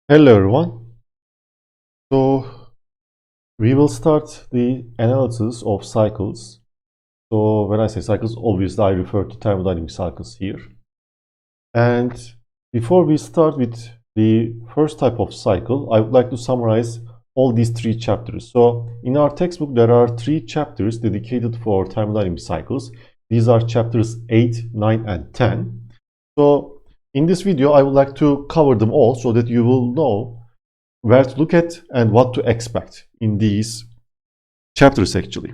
Hello everyone. So we will start the analysis of cycles. So when I say cycles, obviously I refer to thermodynamic cycles here. And before we start with the first type of cycle, I would like to summarize all these three chapters. So in our textbook, there are three chapters dedicated for thermodynamic cycles. These are chapters 8, 9, and 10. So in this video, I would like to cover them all so that you will know where to look at and what to expect in these chapters actually.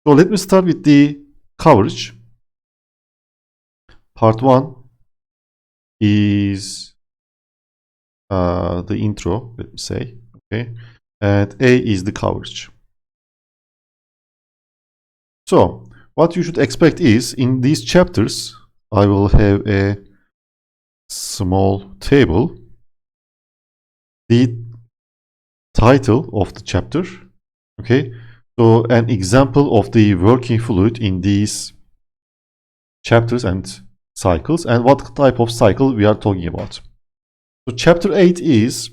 So let me start with the coverage. Part 1 is the intro, let me say, okay, and A is the coverage. So what you should expect is in these chapters I will have a small table. The title of the chapter, okay, so an example of the working fluid in these chapters and cycles, and what type of cycle we are talking about. So chapter 8 is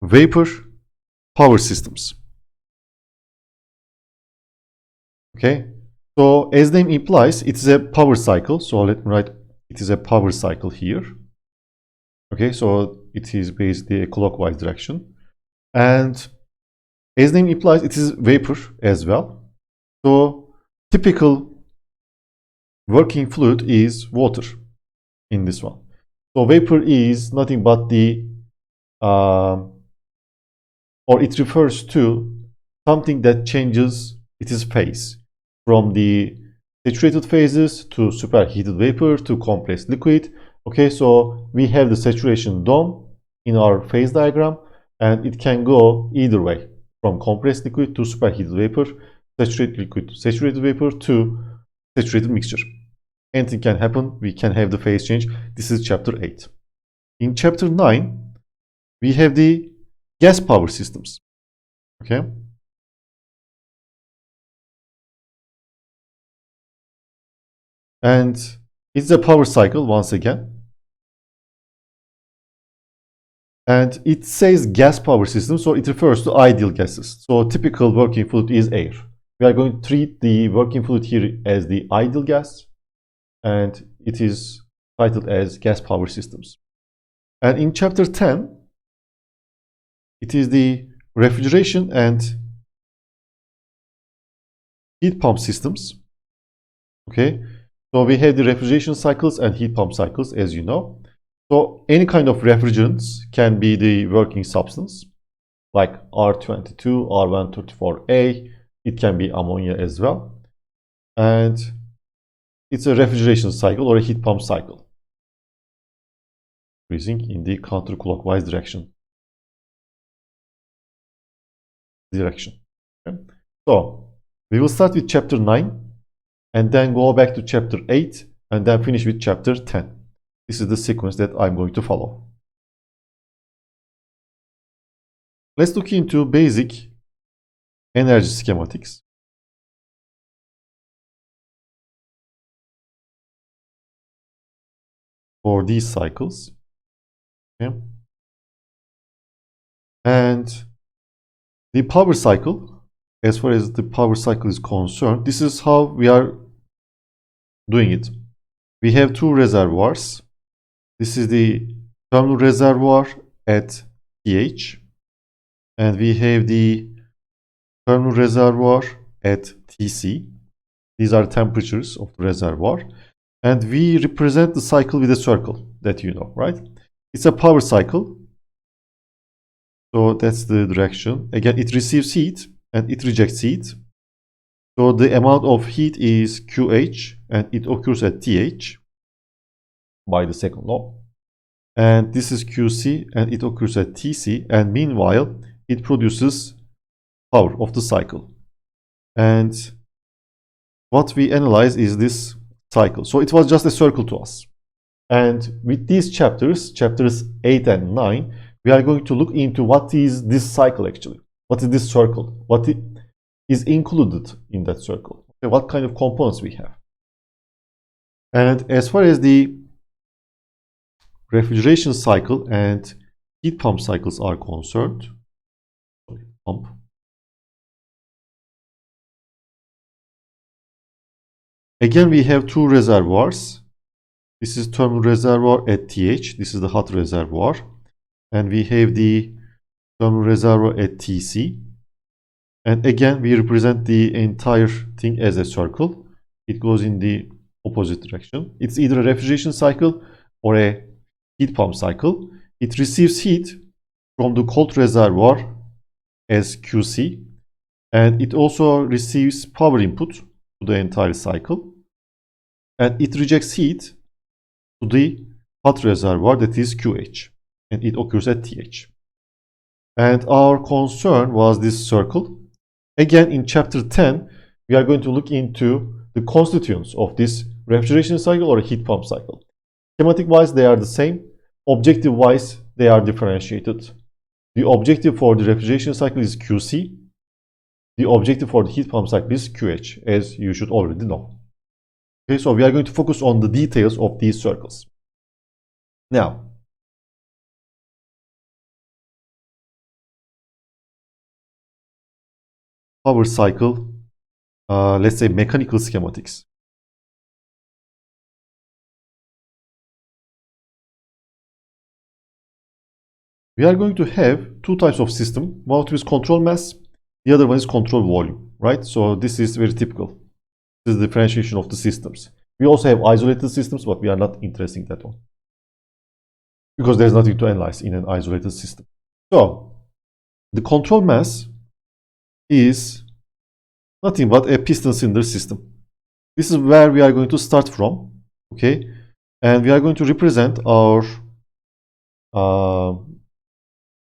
vapor power systems. Okay, so as name implies, it is a power cycle. So let me write it is a power cycle here. Okay, so it is basically a clockwise direction, and as name implies, it is vapor as well. So typical working fluid is water in this one. So vapor is nothing but the or it refers to something that changes its phase from the saturated phases to superheated vapor to compressed liquid. Okay, so we have the saturation dome in our phase diagram, and it can go either way, from compressed liquid to superheated vapor, saturated liquid to saturated vapor to saturated mixture. Anything can happen. We can have the phase change. This is chapter 8. In chapter 9, we have the gas power systems. Okay. And it's a power cycle once again. And it says gas power system, so it refers to ideal gases. So typical working fluid is air. We are going to treat the working fluid here as the ideal gas, and it is titled as gas power systems. And in chapter 10, it is the refrigeration and heat pump systems. Okay, so we have the refrigeration cycles and heat pump cycles, as you know. So any kind of refrigerants can be the working substance, like R22, R134A. It can be ammonia as well. And it's a refrigeration cycle or a heat pump cycle, increasing in the counterclockwise direction. Okay. So we will start with chapter 9 and then go back to chapter 8 and then finish with chapter 10. This is the sequence that I'm going to follow. Let's look into basic energy schematics. For these cycles. Okay. And the power cycle, as far as the power cycle is concerned, this is how we are doing it. We have two reservoirs. This is the thermal reservoir at pH, and we have the thermal reservoir at Tc. These are temperatures of the reservoir, and we represent the cycle with a circle that you know, right? It's a power cycle. So that's the direction. Again, it receives heat and it rejects heat. So the amount of heat is QH and it occurs at TH by the second law. And this is QC and it occurs at TC, and meanwhile it produces power of the cycle. And what we analyze is this cycle. So it was just a circle to us. And with these chapters 8 and 9, we are going to look into what is this cycle actually. What is this circle? What is included in that circle? Okay, what kind of components we have? And as far as the refrigeration cycle and heat pump cycles are concerned, pump, again we have two reservoirs. This is thermal reservoir at TH. This is the hot reservoir. And we have the thermal reservoir at TC. And again, we represent the entire thing as a circle. It goes in the opposite direction. It's either a refrigeration cycle or a heat pump cycle. It receives heat from the cold reservoir as QC. And it also receives power input to the entire cycle. And it rejects heat to the hot reservoir, that is QH. And it occurs at TH. And our concern was this circle. Again, in chapter 10, we are going to look into the constituents of this refrigeration cycle or a heat pump cycle. Schematic-wise, they are the same. Objective-wise, they are differentiated. The objective for the refrigeration cycle is QC. The objective for the heat pump cycle is QH, as you should already know. Okay, so we are going to focus on the details of these circles. Now, power cycle, let's say mechanical schematics. We are going to have two types of system. One is control mass, the other one is control volume, right? So this is very typical. This is the differentiation of the systems. We also have isolated systems, but we are not interested in that one, because there's nothing to analyze in an isolated system. So the control mass is nothing but a piston cylinder system. This is where we are going to start from, okay? And we are going to represent our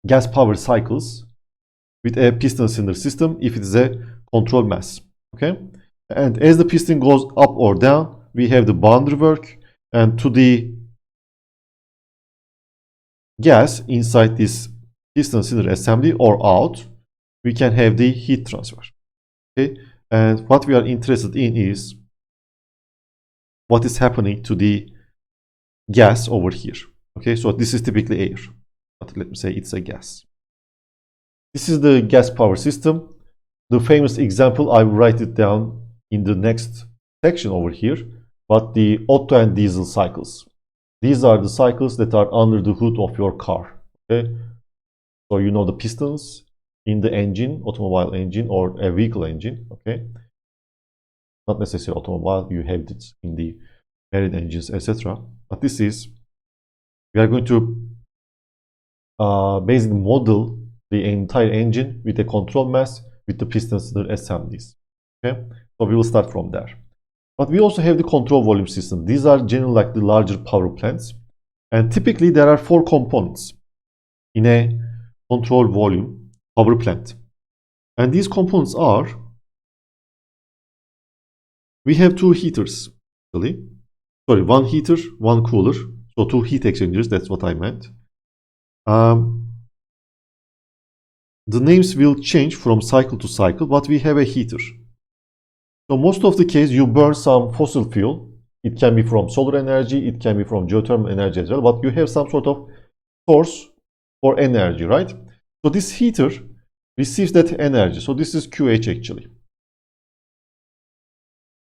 gas power cycles with a piston cylinder system if it is a control mass, okay? And as the piston goes up or down, we have the boundary work, and to the gas inside this piston cylinder assembly or out, we can have the heat transfer, okay? And what we are interested in is what is happening to the gas over here, okay? So this is typically air, but let me say it's a gas. This is the gas power system. The famous example, I will write it down in the next section over here, but the Otto and diesel cycles. These are the cycles that are under the hood of your car, okay? So you know the pistons in the engine, automobile engine or a vehicle engine, okay? Not necessarily automobile, you have it in the marine engines, etc. But this is, we are going to basically model the entire engine with a control mass with the piston cylinder assemblies, okay? So we will start from there. But we also have the control volume system. These are generally like the larger power plants. And typically there are four components in a control volume power plant. And these components are, we have two heaters, actually. Sorry, one heater, one cooler. So two heat exchangers, that's what I meant. The names will change from cycle to cycle, but we have a heater. So most of the case, you burn some fossil fuel. It can be from solar energy, it can be from geothermal energy as well, but you have some sort of source for energy, right? So this heater receives that energy. So this is QH actually.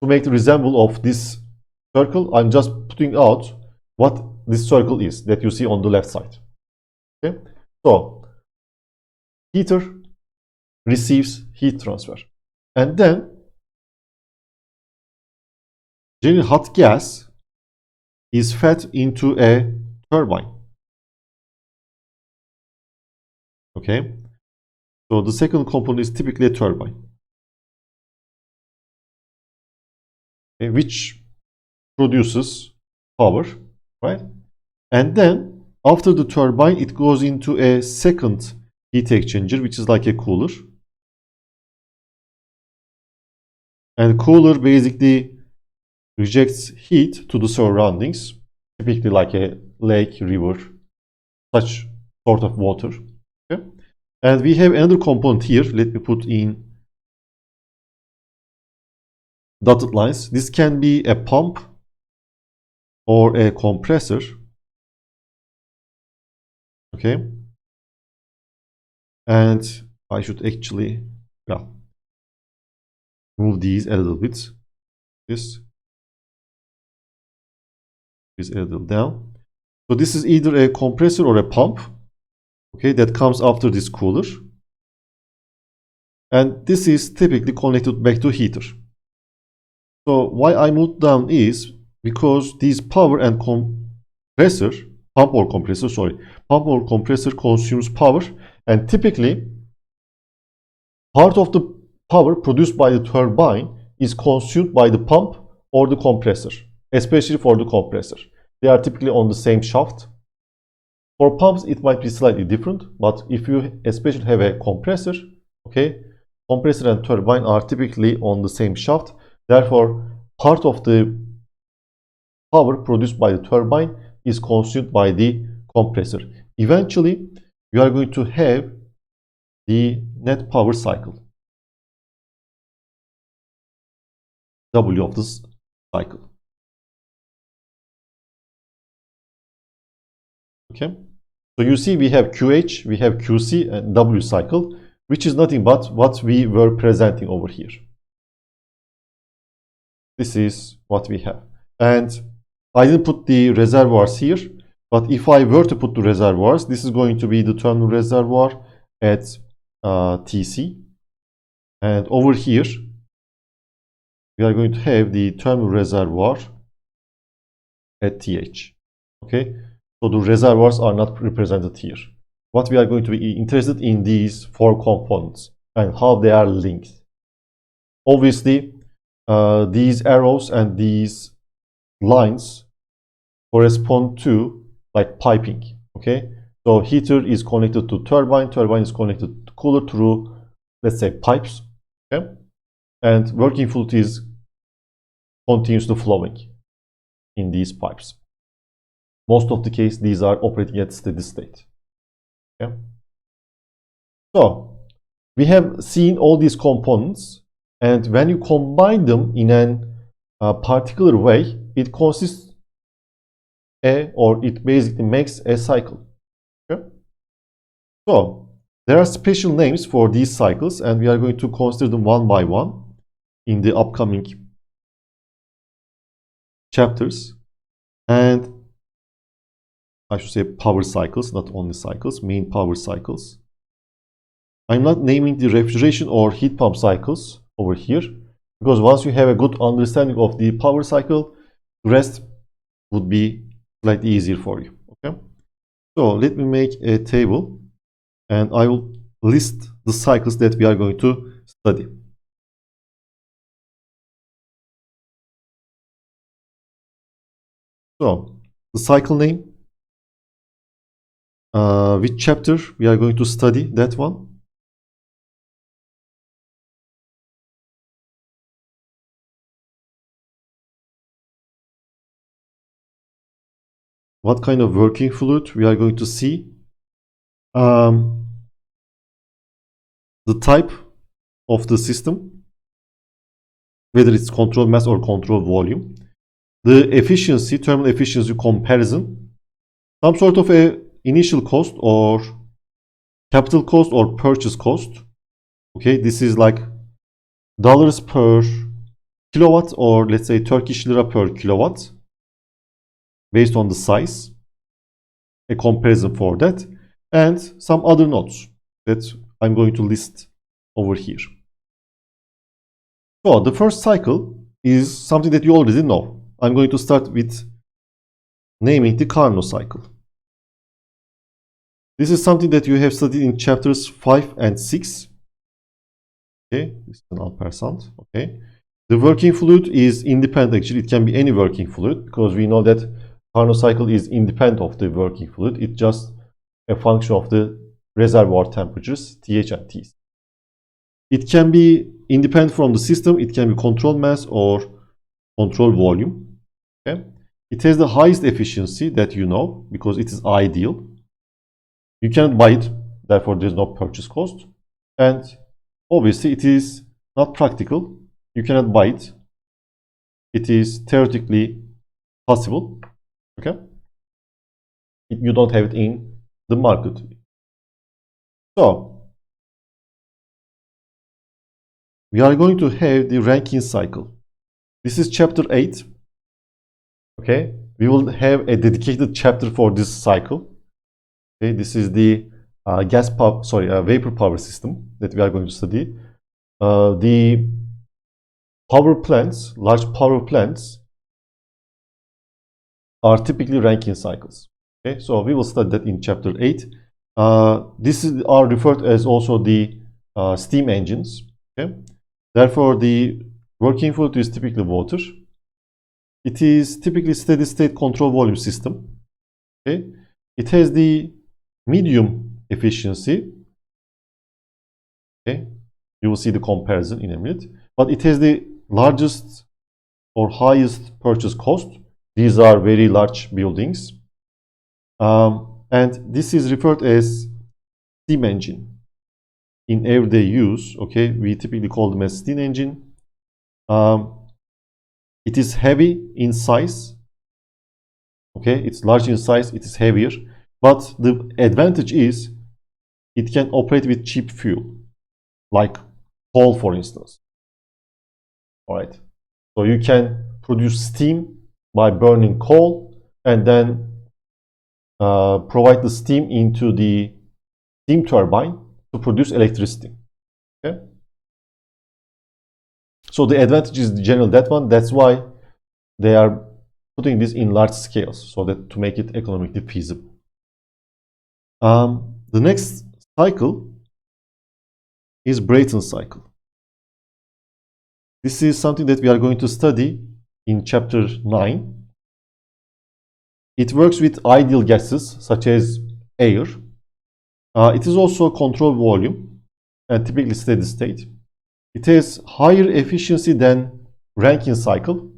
To make the resemble of this circle, I'm just putting out what this circle is that you see on the left side. Okay? So heater receives heat transfer. And then generally hot gas is fed into a turbine. Okay? So the second component is typically a turbine, okay, which produces power, right? And then after the turbine, it goes into a second heat exchanger, which is like a cooler. And cooler basically rejects heat to the surroundings, typically like a lake, river, such sort of water. Okay? And we have another component here. Let me put in dotted lines. This can be a pump or a compressor. Okay. And I should actually, yeah, move these a little bit. This is a little down. So this is either a compressor or a pump, okay, that comes after this cooler. And this is typically connected back to heater. So why I moved down is because these power and compressor, pump or compressor, sorry, pump or compressor consumes power, and typically part of the power produced by the turbine is consumed by the pump or the compressor, especially for the compressor. They are typically on the same shaft. For pumps, it might be slightly different, but if you especially have a compressor, okay, compressor and turbine are typically on the same shaft. Therefore, part of the power produced by the turbine is consumed by the compressor. Eventually, you are going to have the net power cycle, W of this cycle. Okay, so you see we have QH, we have QC and W cycle, which is nothing but what we were presenting over here. This is what we have. And I didn't put the reservoirs here, but if I were to put the reservoirs, this is going to be the terminal reservoir at TC. And over here, we are going to have the terminal reservoir at TH. Okay, so the reservoirs are not represented here. What we are going to be interested in these four components and how they are linked. Obviously, these arrows and these lines correspond to like piping. Okay, so heater is connected to turbine, turbine is connected to cooler through, let's say, pipes. Okay, and working fluid is continuously flowing in these pipes. Most of the case, these are operating at steady state. Okay? So we have seen all these components, and when you combine them in a particular way, it consists or it basically makes a cycle. Okay? So there are special names for these cycles, and we are going to consider them one by one in the upcoming chapters. And I should say power cycles, not only cycles, main power cycles. I'm not naming the refrigeration or heat pump cycles over here, because once you have a good understanding of the power cycle, the rest would be slightly easier for you. Okay, so let me make a table and I will list the cycles that we are going to study. So the cycle name, which chapter we are going to study, that one. What kind of working fluid we are going to see. The type of the system, whether it's control mass or control volume, the efficiency, terminal efficiency comparison, some sort of a initial cost or capital cost or purchase cost. Okay, this is like dollars per kilowatt, or let's say Turkish lira per kilowatt, based on the size, a comparison for that, and some other notes that I'm going to list over here. So the first cycle is something that you already know. I'm going to start with naming the Carnot cycle. This is something that you have studied in chapters 5 and 6. Okay, this is an ampersand. Okay, the working fluid is independent. Actually, it can be any working fluid, because we know that Carnot cycle is independent of the working fluid. It's just a function of the reservoir temperatures, TH and T. It can be independent from the system. It can be control mass or control volume. Okay, it has the highest efficiency that you know, because it is ideal. You cannot buy it, therefore there is no purchase cost, and obviously it is not practical. You cannot buy it. It is theoretically possible. Okay, you don't have it in the market. So we are going to have the Rankine cycle. This is chapter 8. Okay, we will have a dedicated chapter for this cycle. Okay, this is the vapor power system that we are going to study. The power plants, large power plants, are typically Rankine cycles. Okay, so we will study that in chapter 8. Are referred as also the steam engines. Okay, therefore the working fluid is typically water. It is typically steady state control volume system. Okay, it has the medium efficiency. Okay, you will see the comparison in a minute, but it has the largest or highest purchase cost. These are very large buildings. And this is referred as steam engine. In everyday use, okay, we typically call them as steam engine. It is heavy in size. Okay, it's large in size, it is heavier. But the advantage is it can operate with cheap fuel, like coal, for instance. All right. So you can produce steam by burning coal and then provide the steam into the steam turbine to produce electricity. Okay. So the advantage is generally that one. That's why they are putting this in large scales so that to make it economically feasible. The next cycle is Brayton cycle. This is something that we are going to study in chapter 9. It works with ideal gases such as air. It is also controlled volume and typically steady state. It has higher efficiency than Rankine cycle,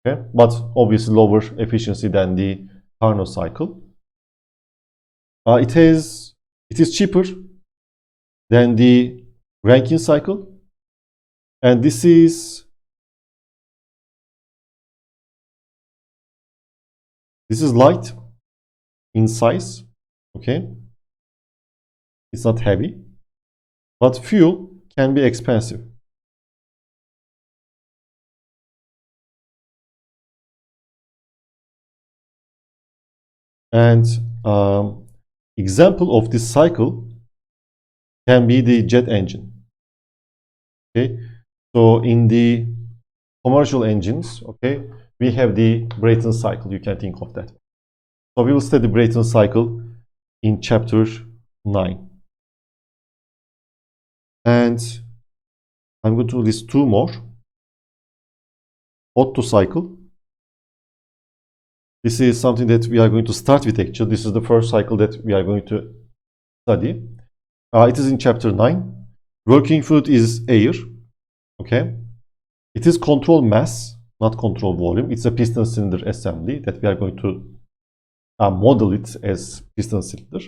okay, but obviously lower efficiency than the Carnot cycle. It is cheaper than the Rankine cycle, and this is light in size. Okay, it's not heavy, but fuel can be expensive. And example of this cycle can be the jet engine. Okay, so in the commercial engines, okay, we have the Brayton cycle. You can think of that. So we will study Brayton cycle in chapter 9. And I'm going to list two more. Otto cycle. This is something that we are going to start with actually. This is the first cycle that we are going to study. It is in chapter 9. Working fluid is air. Okay. It is control mass, not control volume. It's a piston cylinder assembly that we are going to model it as piston cylinder.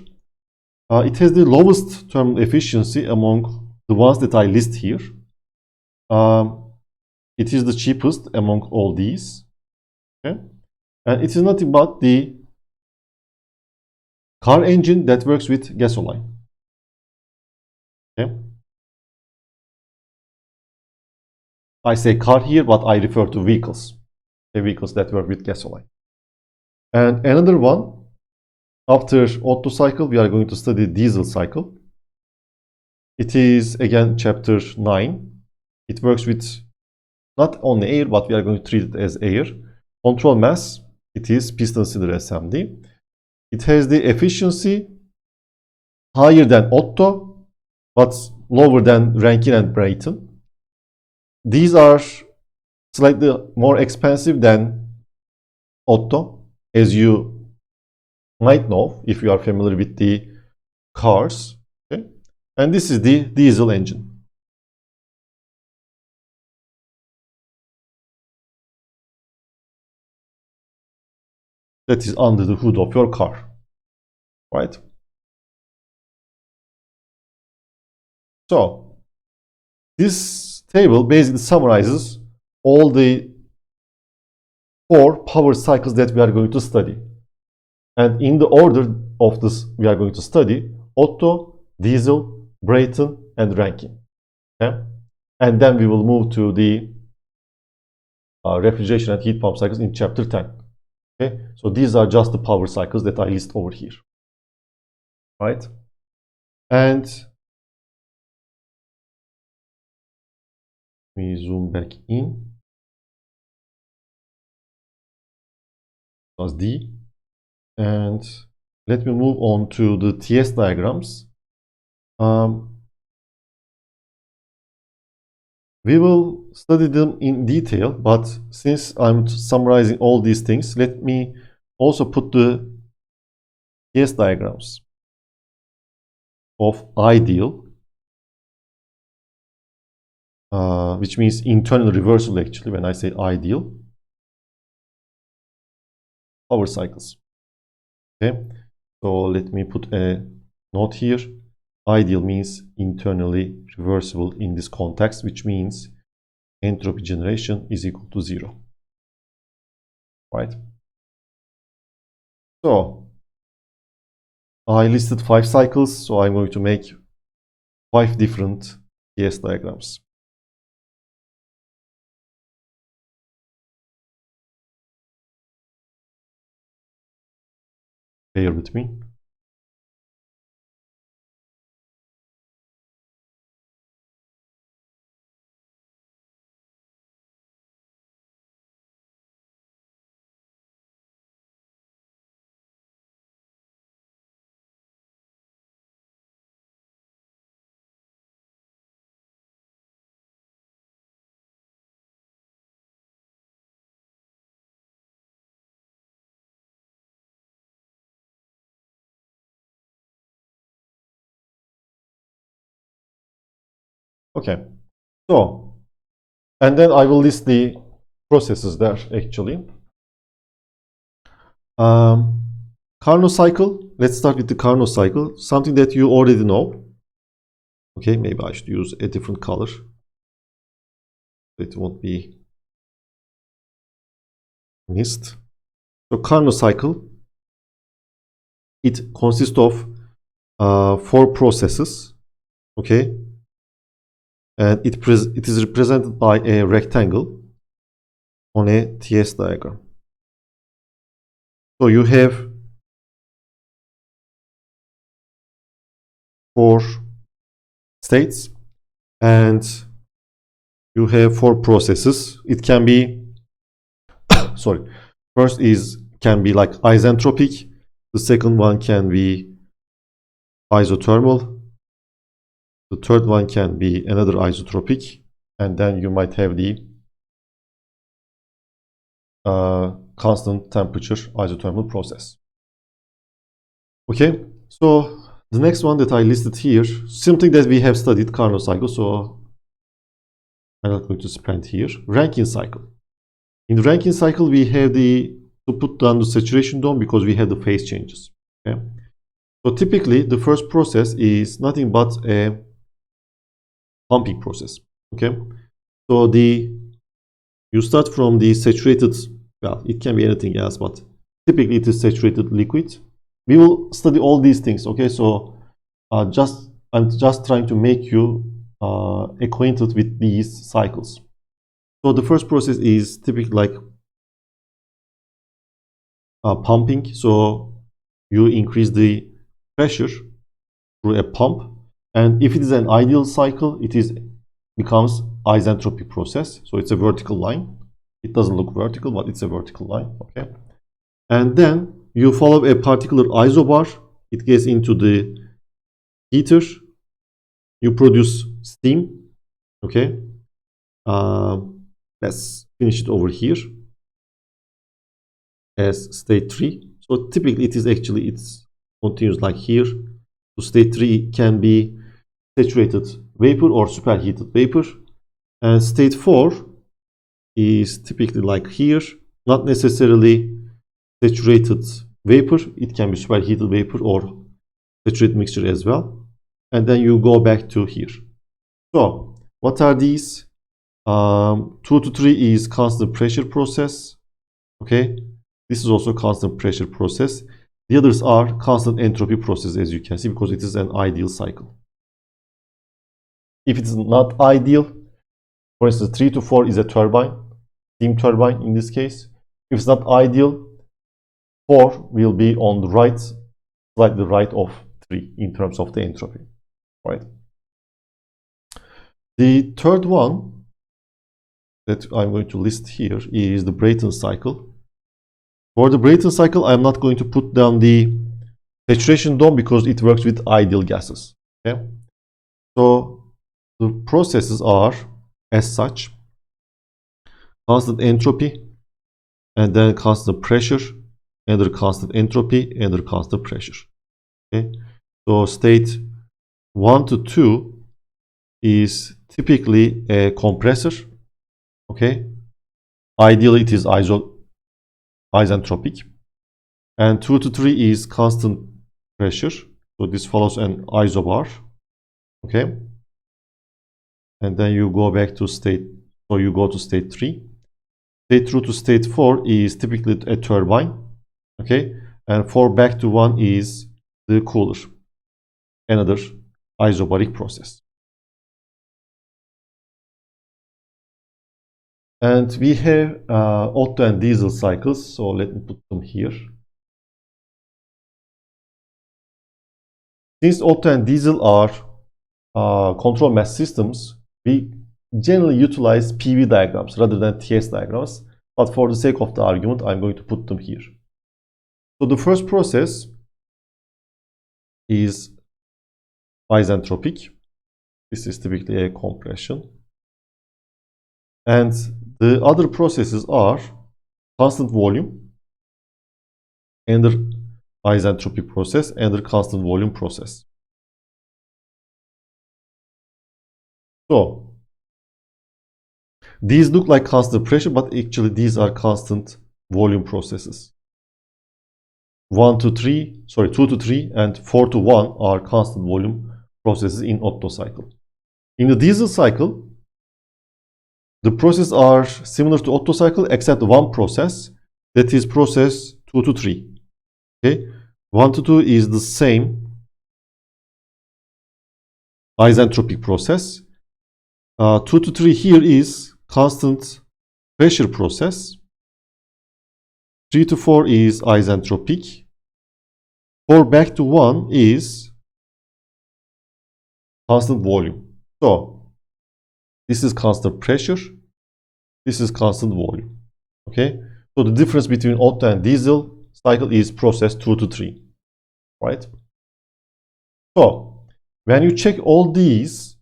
It has the lowest thermal efficiency among the ones that I list here. It is the cheapest among all these. Okay. And it is nothing but the car engine that works with gasoline. Okay. I say car here, but I refer to vehicles. The vehicles that work with gasoline. And another one, after Otto cycle, we are going to study diesel cycle. It is again chapter 9. It works with not only air, but we are going to treat it as air. Control mass, it is piston cylinder assembly. It has the efficiency higher than Otto, but lower than Rankine and Brayton. These are slightly more expensive than Otto, as you might know if you are familiar with the cars. Okay? And this is the diesel engine. That is under the hood of your car, right? So this table basically summarizes all the 4 power cycles that we are going to study. And in the order of this, we are going to study Otto, diesel, Brayton, and Rankine. Okay? And then we will move to the refrigeration and heat pump cycles in chapter 10. Okay, so these are just the power cycles that I list over here, right? And we zoom back in. That's D. And let me move on to the TS diagrams. We will study them in detail, but since I'm summarizing all these things, let me also put the TS diagrams of ideal, which means internal reversal actually when I say ideal, power cycles. Okay, so let me put a note here. Ideal means internally reversible in this context, which means entropy generation is equal to 0. Right? So I listed 5 cycles, so I'm going to make 5 different TS diagrams. Bear with me. Okay, so, and then I will list the processes there actually. Carnot cycle, let's start with the Carnot cycle, something that you already know. Okay, maybe I should use a different color. It won't be missed. So Carnot cycle, it consists of 4 processes, okay, and it is represented by a rectangle on a TS diagram. So you have 4 states and you have 4 processes. It can be sorry, first can be like isentropic, the second one can be isothermal, the third one can be another isotropic, and then you might have the constant temperature isothermal process. Okay, so the next one that I listed here, something that we have studied, Carnot cycle, so I'm not going to spend here. Rankine cycle. In the Rankine cycle, we have to put down the saturation dome because we have the phase changes. Okay? So typically, the first process is nothing but a pumping process. Okay, so you start from the saturated, well, it can be anything else, but typically it is saturated liquid. We will study all these things. Okay, so I'm just trying to make you acquainted with these cycles. So the first process is typically like pumping. So you increase the pressure through a pump, and if it is an ideal cycle, becomes isentropic process. So it's a vertical line. It doesn't look vertical, but it's a vertical line. Okay, and then you follow a particular isobar. It gets into the heater. You produce steam. Okay, let's finish it over here as state 3. So typically it's continues like here. So state 3 can be saturated vapor or superheated vapor, and state 4 is typically like here, not necessarily saturated vapor. It can be superheated vapor or saturated mixture as well, and then you go back to here. So what are these? 2 to 3 is constant pressure process. Okay, this is also constant pressure process. The others are constant entropy process, as you can see, because it is an ideal cycle. If it is not ideal, For instance, 3 to 4 is a turbine, steam turbine in this case. If it's not ideal, 4 will be on the right, slightly right of 3 in terms of the entropy, right? The third one that I'm going to list here is the Brayton cycle. For the Brayton cycle, I'm not going to put down the saturation dome because it works with ideal gases. Okay? So the processes are as such: constant entropy, and then constant pressure, another constant entropy, another constant pressure. Okay? So state 1 to 2 is typically a compressor. Okay? Ideally, it is isentropic. And 2 to 3 is constant pressure. So this follows an isobar. Okay? And then you go back to state, so you go to state 3. State 2 to state 4 is typically a turbine. Okay? And 4 back to 1 is the cooler. Another isobaric process. And we have Otto and diesel cycles. So let me put them here. Since Otto and diesel are control mass systems, we generally utilize PV diagrams rather than TS diagrams. But for the sake of the argument, I'm going to put them here. So the first process is isentropic. This is typically a compression. And the other processes are constant volume, another isentropic process, another constant volume process. So these look like constant pressure, but actually these are constant volume processes. 2 to 3 and 4 to 1 are constant volume processes in Otto cycle. In the diesel cycle, the processes are similar to Otto cycle except one process, that is process 2 to 3. Okay? 1 to 2 is the same isentropic process. 2 to 3 here is constant pressure process. 3 to 4 is isentropic. 4 back to 1 is constant volume. So this is constant pressure. This is constant volume. Okay. So the difference between Otto and diesel cycle is process 2 to 3. Right. So when you check all these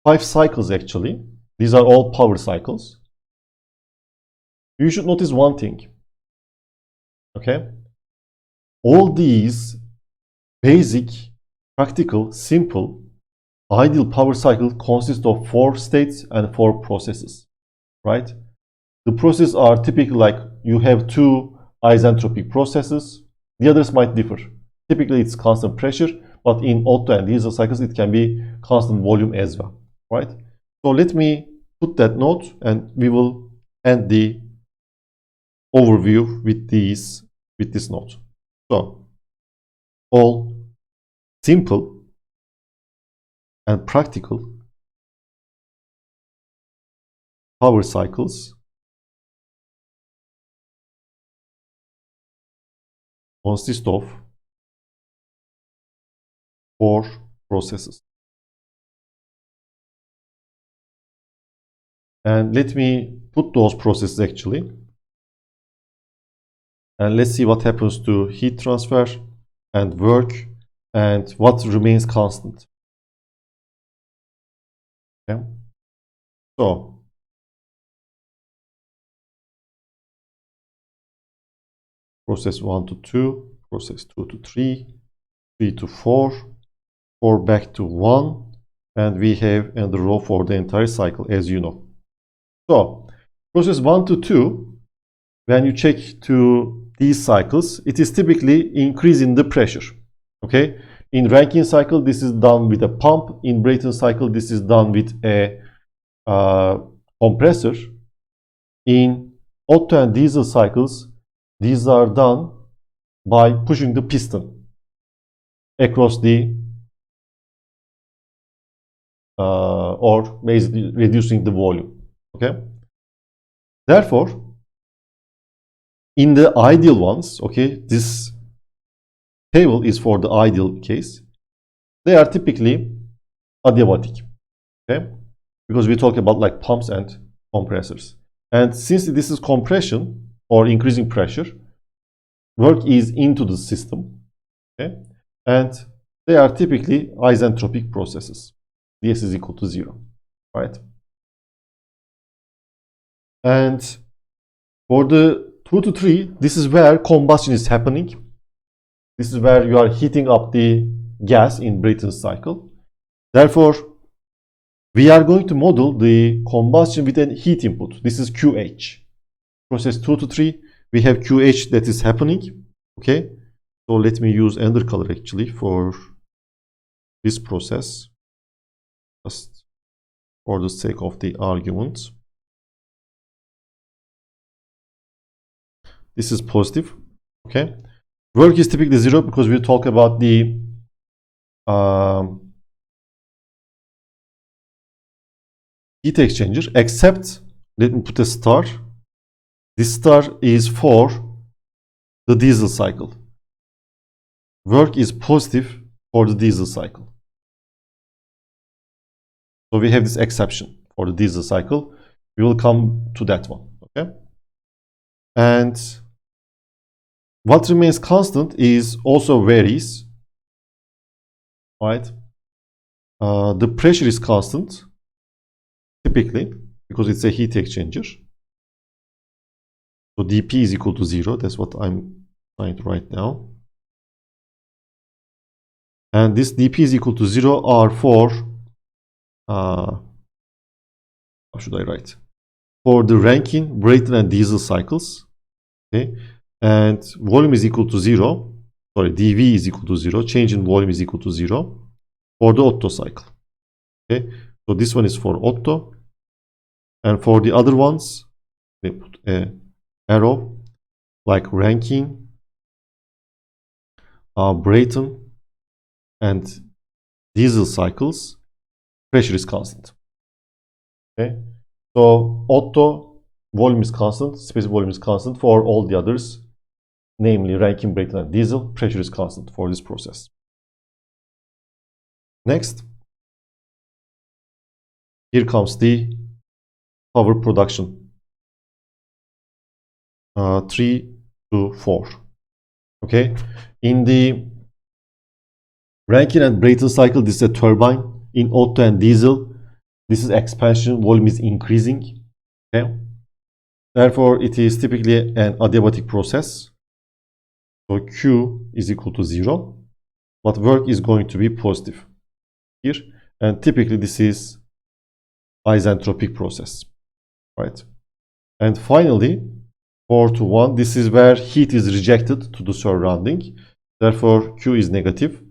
5 cycles, actually, these are all power cycles. You should notice one thing. Okay. All these basic, practical, simple, ideal power cycle consist of 4 states and 4 processes, right? The processes are typically like you have 2 isentropic processes. The others might differ. Typically, it's constant pressure, but in Otto and diesel cycles, it can be constant volume as well, right? So let me put that note, and we will end the overview with this note. So all simple and practical power cycles consist of 4 processes. And let me put those processes actually. And let's see what happens to heat transfer and work and what remains constant. Okay. So process 1 to 2, process 2 to 3, 3 to 4, 4 back to 1, and we have another row for the entire cycle, as you know. So process 1 to 2, when you check to these cycles, it is typically increasing the pressure. Okay. In Rankine cycle, this is done with a pump. In Brayton cycle, this is done with a compressor. In Otto and diesel cycles, these are done by pushing the piston across the or basically reducing the volume. Okay. Therefore, in the ideal ones, okay, this table is for the ideal case. They are typically adiabatic, okay, because we talk about like pumps and compressors. And since this is compression or increasing pressure, work is into the system, okay, and they are typically isentropic processes. ds is equal to 0, right? And for the 2 to 3, this is where combustion is happening. This is where you are heating up the gas in Brayton's cycle. Therefore, we are going to model the combustion with a heat input. This is QH. Process 2 to 3, we have QH that is happening. Okay, so let me use another color actually for this process, just for the sake of the argument. This is positive. Okay, work is typically 0 because we talk about the heat exchanger, except, let me put a star. This star is for the diesel cycle. Work is positive for the diesel cycle. So we have this exception for the diesel cycle. We will come to that one. Okay. And what remains constant is also varies. Right. The pressure is constant, typically, because it's a heat exchanger. So dP is equal to 0. That's what I'm trying to write now. And this dP is equal to 0 are for, how should I write? For the Rankine, Brayton, and diesel cycles. Okay. And volume is equal to 0. Sorry, dV is equal to 0. Change in volume is equal to 0 for the Otto cycle. Okay. So this one is for Otto. And for the other ones, we put a arrow like Rankine, Brayton, and diesel cycles, pressure is constant. Okay, so Otto volume is constant, specific volume is constant. For all the others, namely Rankine, Brayton, and diesel, pressure is constant for this process. Next, here comes the power production. 3 to 4. Okay, in the Rankine and Brayton cycle, this is a turbine. In Otto and diesel, this is expansion, volume is increasing. Okay, therefore it is typically an adiabatic process. So Q is equal to 0, but work is going to be positive here, and typically this is isentropic process, right? And finally, 4 to 1, this is where heat is rejected to the surrounding. Therefore, Q is negative.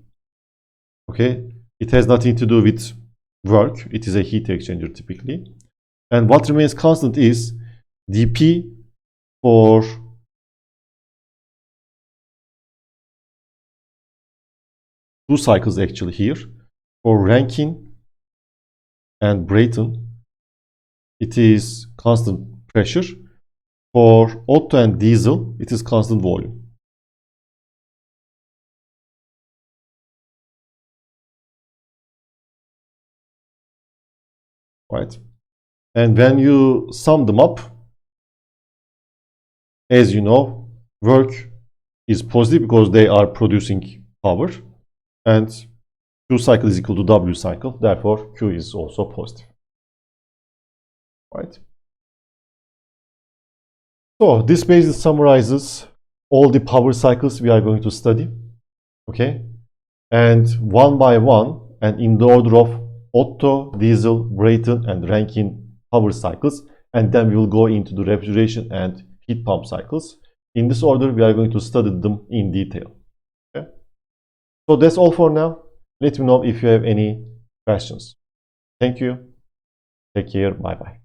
Okay, it has nothing to do with work. It is a heat exchanger typically. And what remains constant is dP for two cycles actually here. For Rankine and Brayton, it is constant pressure. For Otto and diesel, it is constant volume. Right? And when you sum them up, as you know, work is positive because they are producing power, and Q cycle is equal to W cycle. Therefore, Q is also positive. Right? So this basically summarizes all the power cycles we are going to study. Okay? And one by one, and in the order of Otto, diesel, Brayton, and Rankine power cycles, and then we will go into the refrigeration and heat pump cycles. In this order, we are going to study them in detail. Okay? So that's all for now. Let me know if you have any questions. Thank you. Take care. Bye-bye.